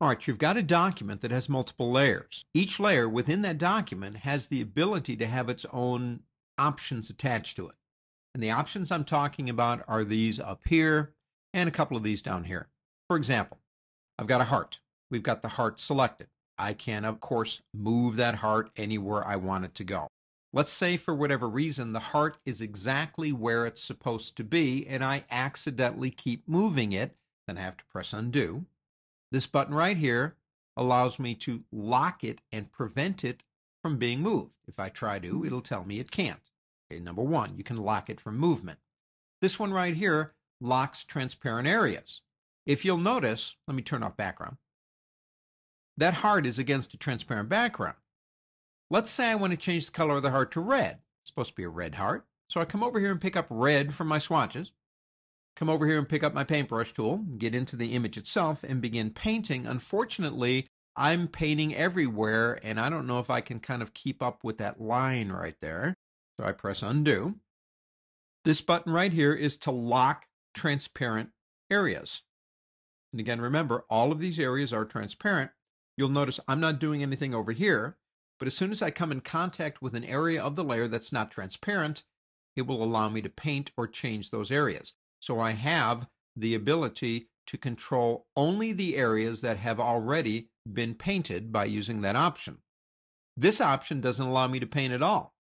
All right, you've got a document that has multiple layers. Each layer within that document has the ability to have its own options attached to it. And the options I'm talking about are these up here and a couple of these down here. For example, I've got a heart. We've got the heart selected. I can, of course, move that heart anywhere I want it to go. Let's say for whatever reason the heart is exactly where it's supposed to be and I accidentally keep moving it, then I have to press undo. This button right here allows me to lock it and prevent it from being moved. If I try to, it'll tell me it can't. Okay, number one, you can lock it from movement. This one right here locks transparent areas. If you'll notice, let me turn off background. That heart is against a transparent background. Let's say I want to change the color of the heart to red. It's supposed to be a red heart. So I come over here and pick up red from my swatches. Come over here and pick up my paintbrush tool, get into the image itself, and begin painting. Unfortunately, I'm painting everywhere, and I don't know if I can kind of keep up with that line right there. So I press undo. This button right here is to lock transparent areas. And again, remember, all of these areas are transparent. You'll notice I'm not doing anything over here, but as soon as I come in contact with an area of the layer that's not transparent, it will allow me to paint or change those areas. So I have the ability to control only the areas that have already been painted by using that option. This option doesn't allow me to paint at all.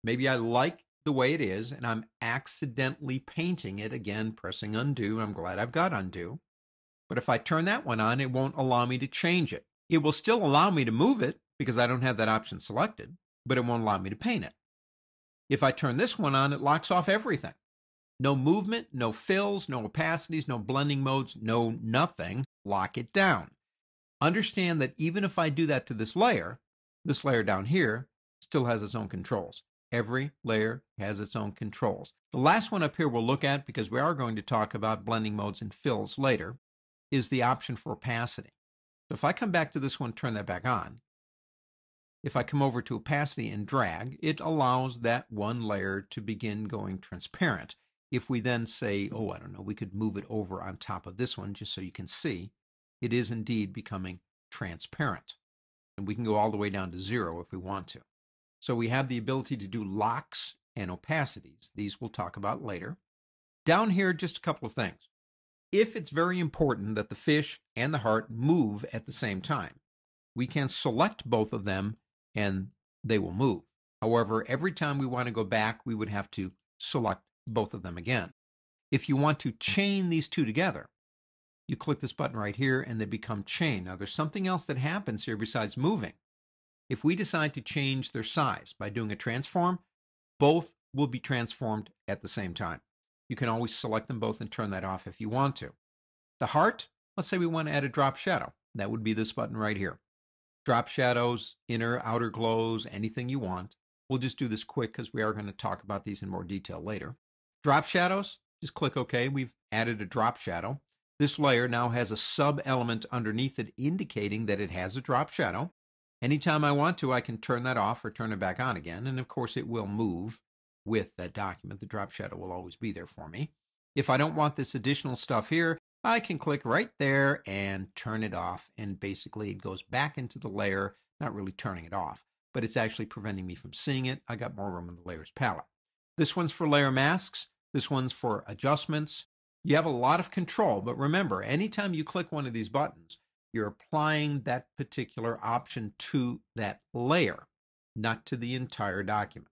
Maybe I like the way it is and I'm accidentally painting it. Again, pressing undo. I'm glad I've got undo. But if I turn that one on, it won't allow me to change it. It will still allow me to move it because I don't have that option selected, but it won't allow me to paint it. If I turn this one on, it locks off everything. No movement, no fills, no opacities, no blending modes, no nothing. Lock it down. Understand that even if I do that to this layer down here still has its own controls. Every layer has its own controls. The last one up here we'll look at, because we are going to talk about blending modes and fills later, is the option for opacity. So if I come back to this one, turn that back on, if I come over to opacity and drag, it allows that one layer to begin going transparent. If we then say, oh, I don't know, we could move it over on top of this one just so you can see, it is indeed becoming transparent. And we can go all the way down to 0 if we want to. So we have the ability to do locks and opacities. These we'll talk about later. Down here, just a couple of things. If it's very important that the fish and the heart move at the same time, we can select both of them and they will move. However, every time we want to go back, we would have to select both of them again. If you want to chain these two together, you click this button right here and they become chained. Now there's something else that happens here besides moving. If we decide to change their size by doing a transform, both will be transformed at the same time. You can always select them both and turn that off if you want to. The heart, let's say we want to add a drop shadow. That would be this button right here. Drop shadows, inner, outer glows, anything you want. We'll just do this quick because we are going to talk about these in more detail later. Drop shadows, just click OK. We've added a drop shadow. This layer now has a sub-element underneath it indicating that it has a drop shadow. Anytime I want to, I can turn that off or turn it back on again. And of course, it will move with that document. The drop shadow will always be there for me. If I don't want this additional stuff here, I can click right there and turn it off. And basically, it goes back into the layer, not really turning it off, but it's actually preventing me from seeing it. I got more room in the layers palette. This one's for layer masks. This one's for adjustments. You have a lot of control, but remember, anytime you click one of these buttons, you're applying that particular option to that layer, not to the entire document.